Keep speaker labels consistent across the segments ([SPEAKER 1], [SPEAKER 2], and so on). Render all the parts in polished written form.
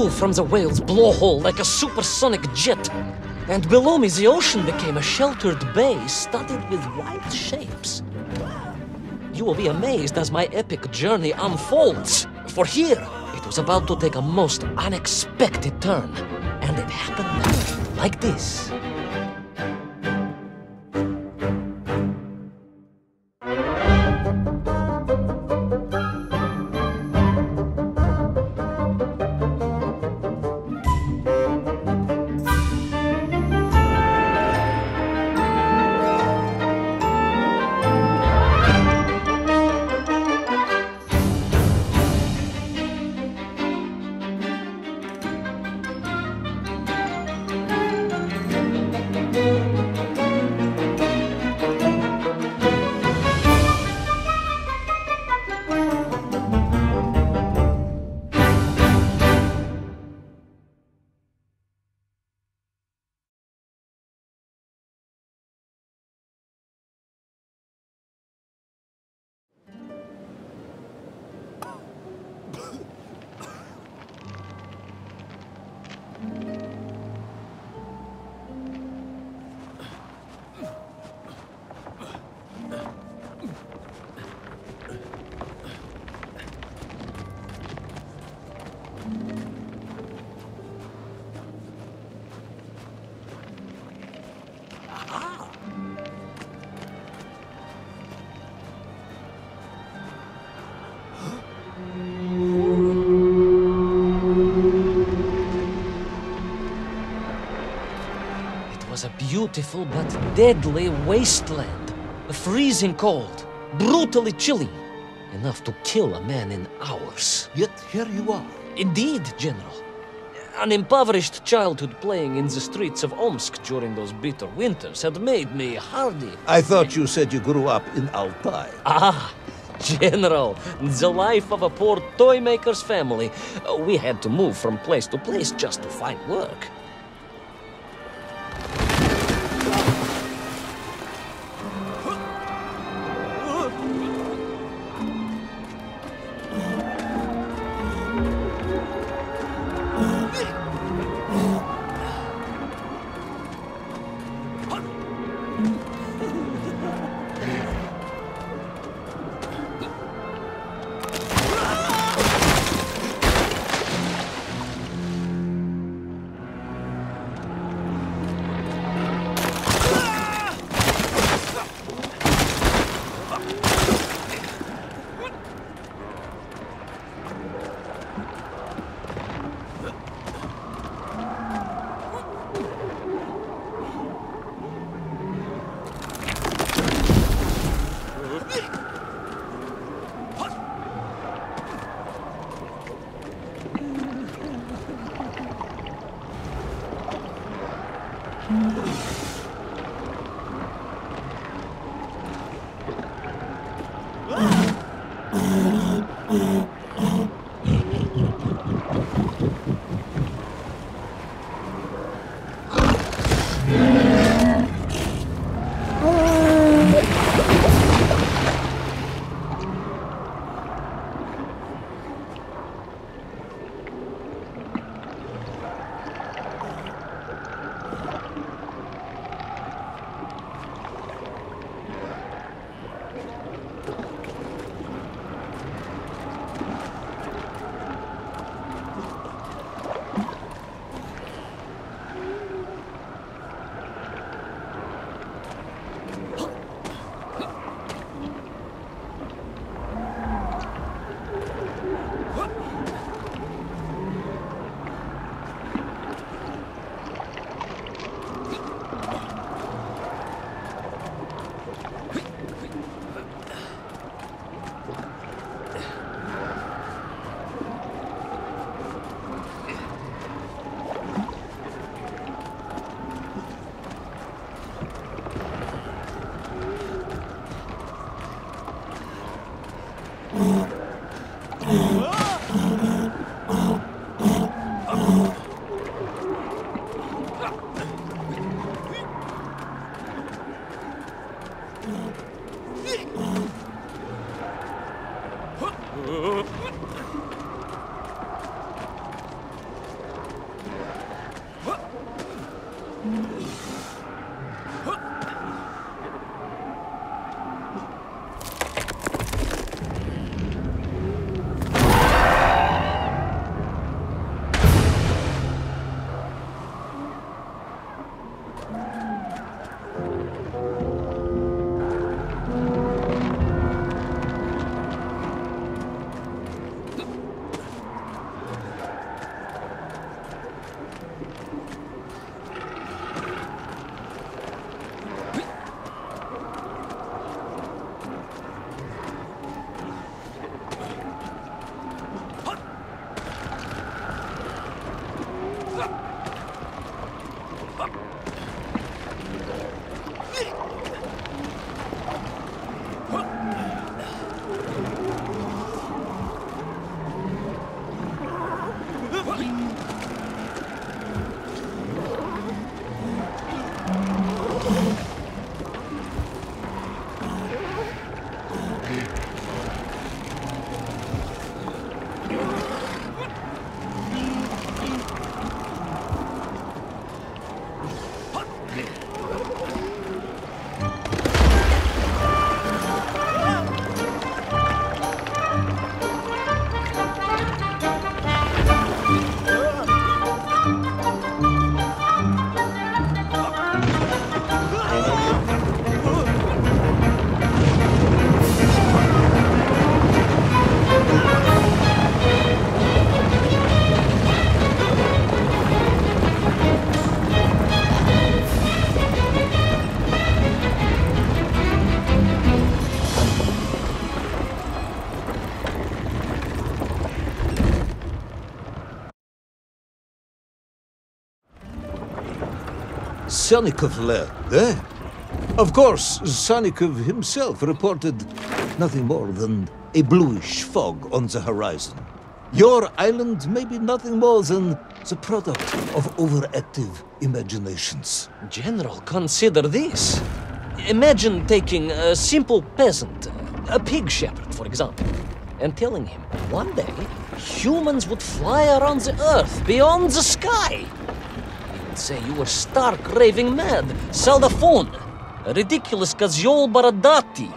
[SPEAKER 1] flew from the whale's blowhole like a supersonic jet. And below me, the ocean became a sheltered bay studded with wild shapes. You will be amazed as my epic journey unfolds. For here, it was about to take a most unexpected turn. And it happened like this. A beautiful but deadly wasteland. Freezing cold, brutally chilly, enough to kill a man in hours.
[SPEAKER 2] Yet here you are.
[SPEAKER 1] Indeed, General. An impoverished childhood playing in the streets of Omsk during those bitter winters had made me hardy.
[SPEAKER 2] I thought you said you grew up in Altai.
[SPEAKER 1] Ah, General, the life of a poor toy maker's family. We had to move from place to place just to find work.
[SPEAKER 2] Sannikov led, eh? Of course, Sannikov himself reported nothing more than a bluish fog on the horizon. Your island may be nothing more than the product of overactive imaginations.
[SPEAKER 1] General, consider this. Imagine taking a simple peasant, a pig shepherd, for example, and telling him one day humans would fly around the earth beyond the sky. He would say you were stark raving mad, saldaphone, a ridiculous kazjol baradati,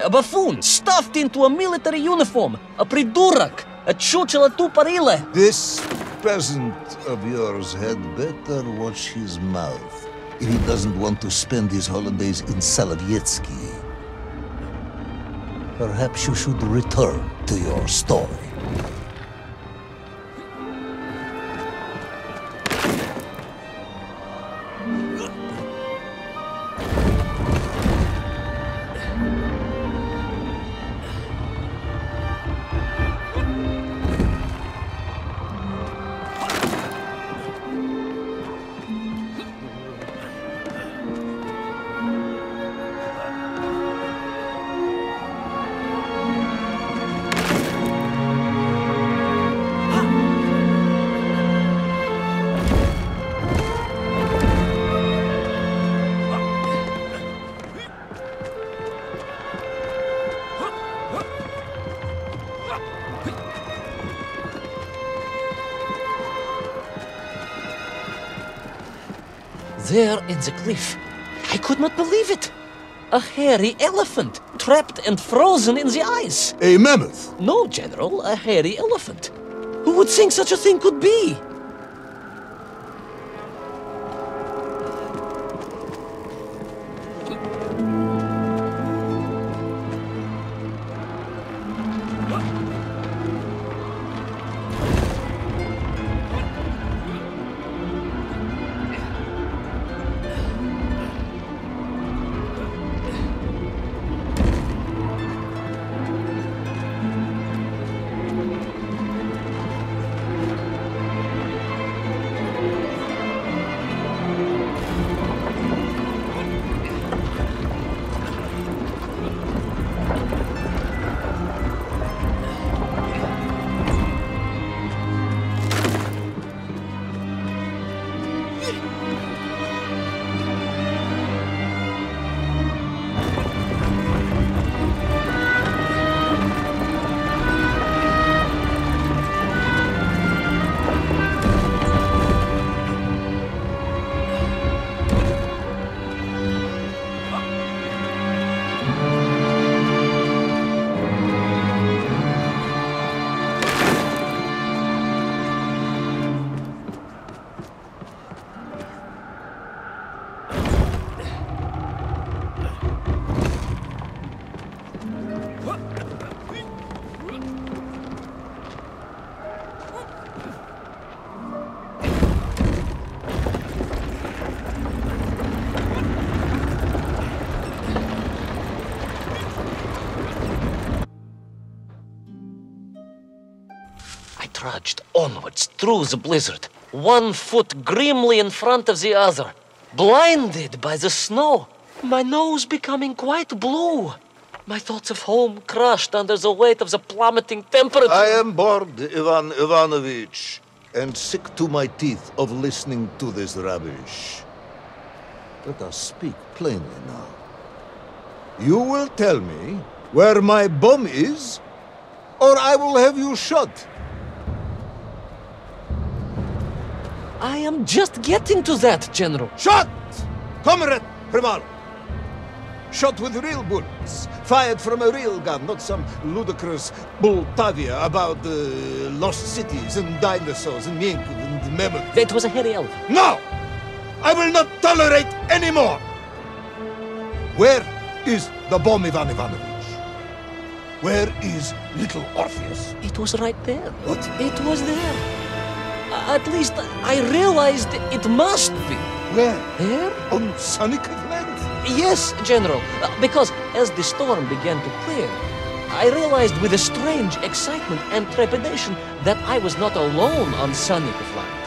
[SPEAKER 1] a buffoon stuffed into a military uniform, a pridurak, a чучело тупорылое.
[SPEAKER 2] This peasant of yours had better watch his mouth if he doesn't want to spend his holidays in Solovetsky. Perhaps you should return to your story.
[SPEAKER 1] There in the cliff, I could not believe it. A hairy elephant, trapped and frozen in the ice.
[SPEAKER 2] A mammoth?
[SPEAKER 1] No, General, a hairy elephant. Who would think such a thing could be? trudged onwards through the blizzard, one foot grimly in front of the other, blinded by the snow, my nose becoming quite blue. My thoughts of home crushed under the weight of the plummeting temperature.
[SPEAKER 2] I am bored, Ivan Ivanovich, and sick to my teeth of listening to this rubbish. Let us speak plainly now. You will tell me where my bomb is, or I will have you shot.
[SPEAKER 1] I am just getting to that, General.
[SPEAKER 2] Shot! Comrade Primal! Shot with real bullets, fired from a real gun, not some ludicrous Bultavia about lost cities and dinosaurs and mink and mammoth.
[SPEAKER 1] It was a hairy elf.
[SPEAKER 2] No! I will not tolerate any more! Where is the bomb, Ivan Ivanovich? Where is Little Orpheus?
[SPEAKER 1] It was right there.
[SPEAKER 2] What?
[SPEAKER 1] It was there. At least I realized it must be.
[SPEAKER 2] Where?
[SPEAKER 1] There?
[SPEAKER 2] On Sonikov land?
[SPEAKER 1] Yes, General, because as the storm began to clear, I realized with a strange excitement and trepidation that I was not alone on Sonikov land.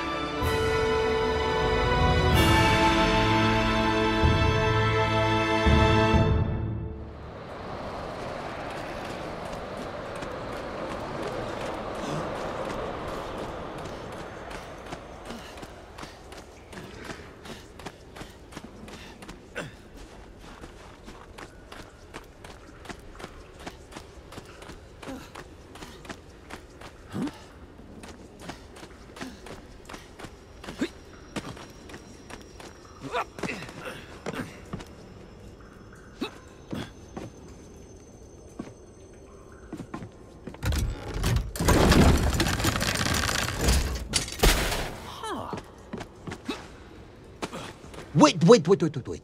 [SPEAKER 2] Wait.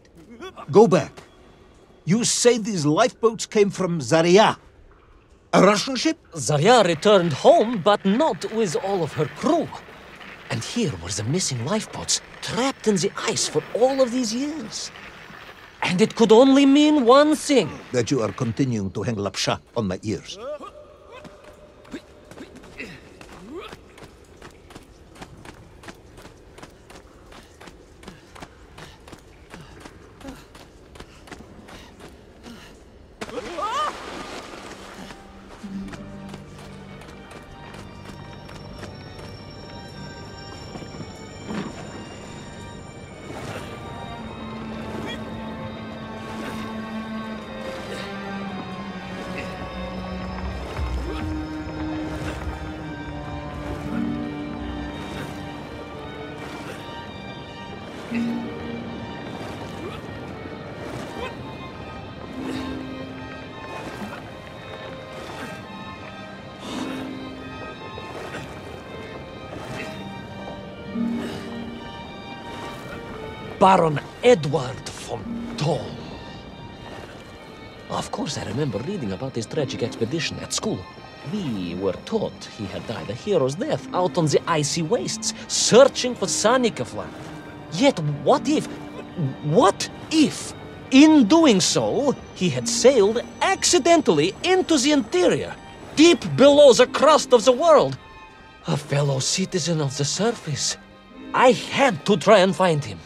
[SPEAKER 2] Go back. You say these lifeboats came from Zarya? A Russian ship?
[SPEAKER 1] Zarya returned home, but not with all of her crew. And here were the missing lifeboats, trapped in the ice for all of these years. And it could only mean one thing.
[SPEAKER 2] That you are continuing to hang lapsha on my ears.
[SPEAKER 1] Baron Edward von Toll. Of course, I remember reading about his tragic expedition at school. We were taught he had died a hero's death out on the icy wastes, searching for Sonikov land. Yet what if, in doing so, he had sailed accidentally into the interior, deep below the crust of the world? A fellow citizen of the surface. I had to try and find him.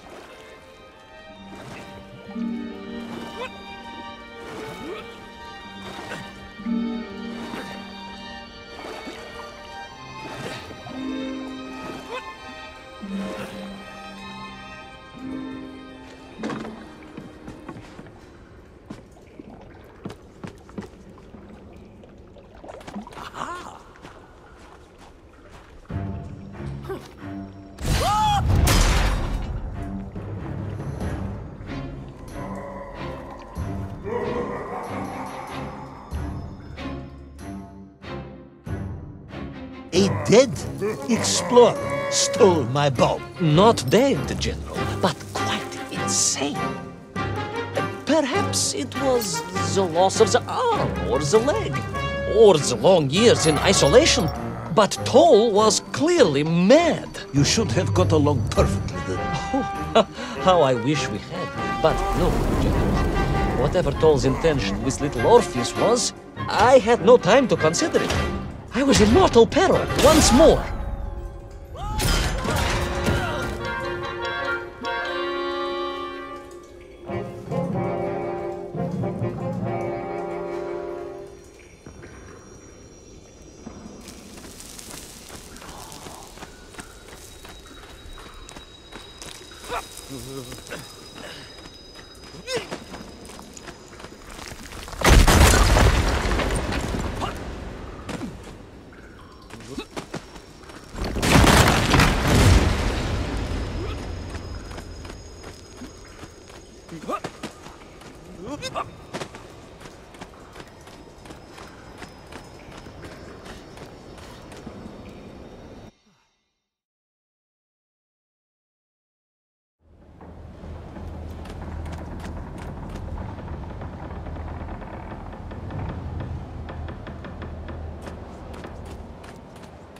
[SPEAKER 2] A dead explorer stole my bomb.
[SPEAKER 1] Not dead, General, but quite insane. Perhaps it was the loss of the arm or the leg, or the long years in isolation. But Toll was clearly mad.
[SPEAKER 2] You should have got along perfectly then.
[SPEAKER 1] How I wish we had. But no, General. Whatever Toll's intention with Little Orpheus was, I had no time to consider it. I was in mortal peril once more.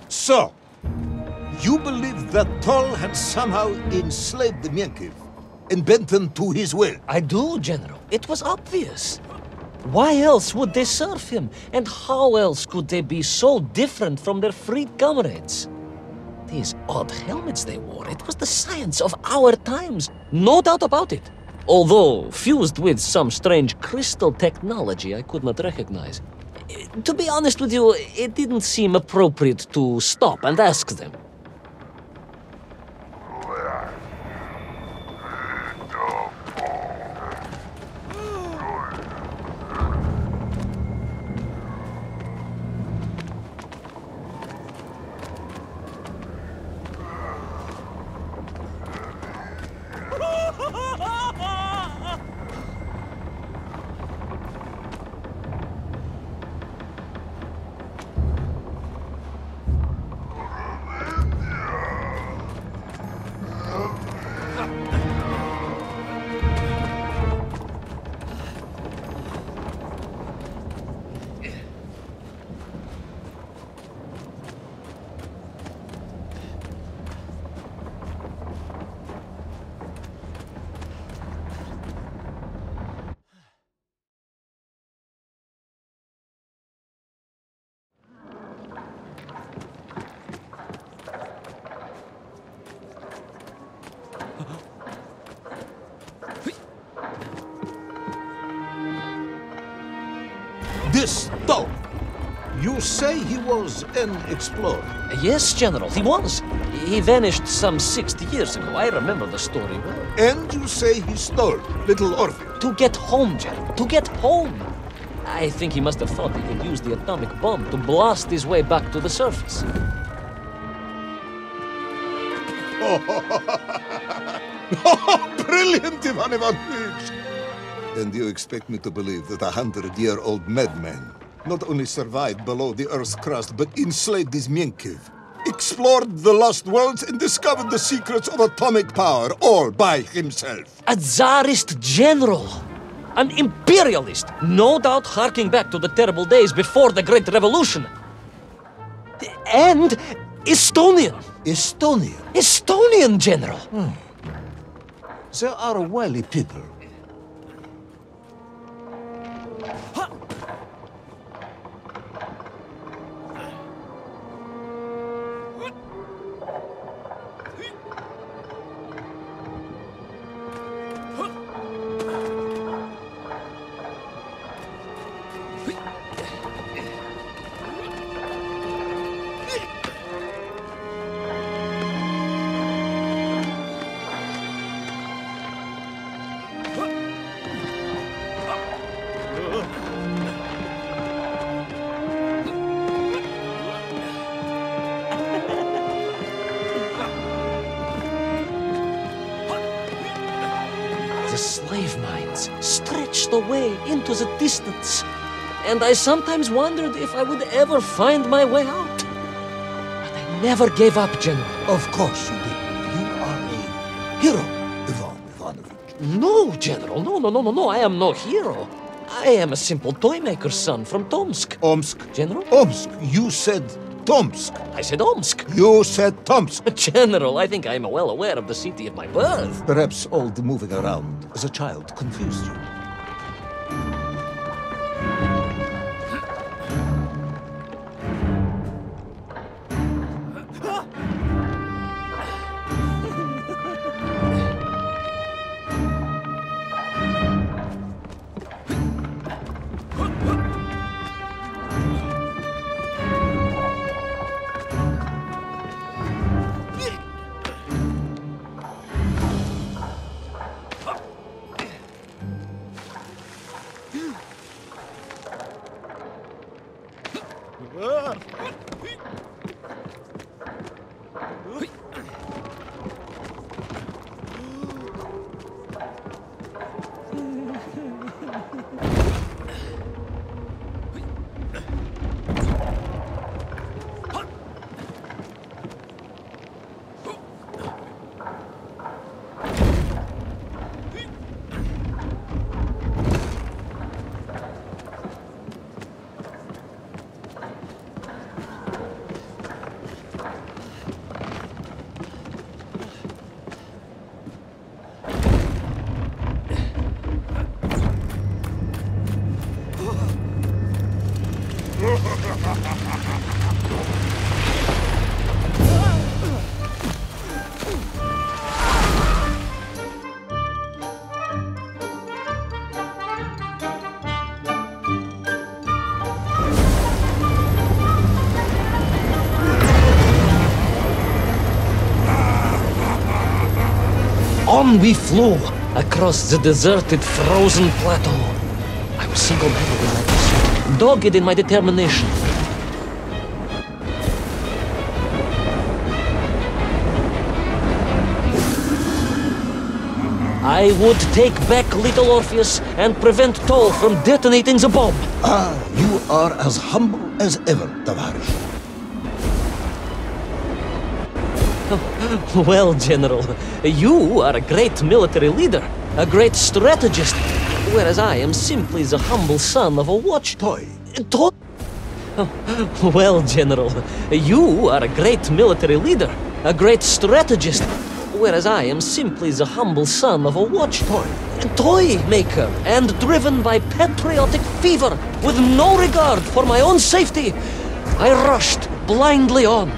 [SPEAKER 2] So, you believe that Tol had somehow enslaved the Mienkiv and bent them to his will?
[SPEAKER 1] I do, General. It was obvious. Why else would they serve him? And how else could they be so different from their freed comrades? These odd helmets they wore, it was the science of our times. No doubt about it. Although fused with some strange crystal technology I could not recognize. To be honest with you, it didn't seem appropriate to stop and ask them.
[SPEAKER 2] This Tol, you say he was an explorer?
[SPEAKER 1] Yes, General, he was. He vanished some 60 years ago. I remember the story well.
[SPEAKER 2] And you say he stole Little Orpheus?
[SPEAKER 1] To get home, General, to get home. I think he must have thought he could use the atomic bomb to blast his way back to the surface.
[SPEAKER 2] Brilliant, Ivan Ivanovich! And you expect me to believe that 100-year-old madman not only survived below the Earth's crust, but enslaved his Mienkiv, explored the lost worlds, and discovered the secrets of atomic power, all by himself?
[SPEAKER 1] A Tsarist general! An imperialist! No doubt harking back to the terrible days before the Great Revolution. And Estonian!
[SPEAKER 2] Estonian?
[SPEAKER 1] Estonian, General!
[SPEAKER 2] They are wily people.
[SPEAKER 1] The slave mines stretched away into the distance, and I sometimes wondered if I would ever find my way out. But I never gave up, General.
[SPEAKER 2] Of course you did. You are a hero, Ivan Ivanovich.
[SPEAKER 1] No, General, no, I am no hero. I am a simple toy maker's son from Tomsk.
[SPEAKER 2] Omsk.
[SPEAKER 1] General?
[SPEAKER 2] Omsk. You said Tomsk.
[SPEAKER 1] I said Omsk.
[SPEAKER 2] You said Tomsk.
[SPEAKER 1] General, I think I am well aware of the city of my birth.
[SPEAKER 2] Perhaps all the moving around as a child confused you.
[SPEAKER 1] On we flew, across the deserted, frozen plateau. I was single-handed in my pursuit, dogged in my determination. I would take back Little Orpheus and prevent Toll from detonating the bomb.
[SPEAKER 2] Ah, you are as humble as ever, Tavarish.
[SPEAKER 1] Well, General, you are a great military leader, a great strategist, whereas I am simply the humble son of a watch
[SPEAKER 2] Toy.
[SPEAKER 1] toy. Well, General, you are a great military leader, a great strategist, whereas I am simply the humble son of a watch toy maker, and driven by patriotic fever, with no regard for my own safety, I rushed blindly on.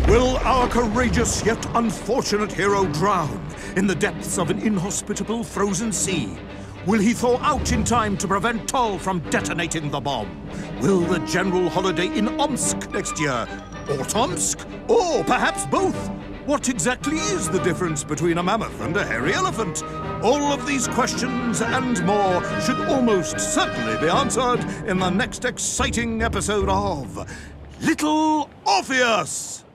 [SPEAKER 3] Will our courageous yet unfortunate hero drown in the depths of an inhospitable frozen sea? Will he thaw out in time to prevent Toll from detonating the bomb? Will the general holiday in Omsk next year? Or Tomsk? Or perhaps both? What exactly is the difference between a mammoth and a hairy elephant? All of these questions and more should almost certainly be answered in the next exciting episode of Little Orpheus!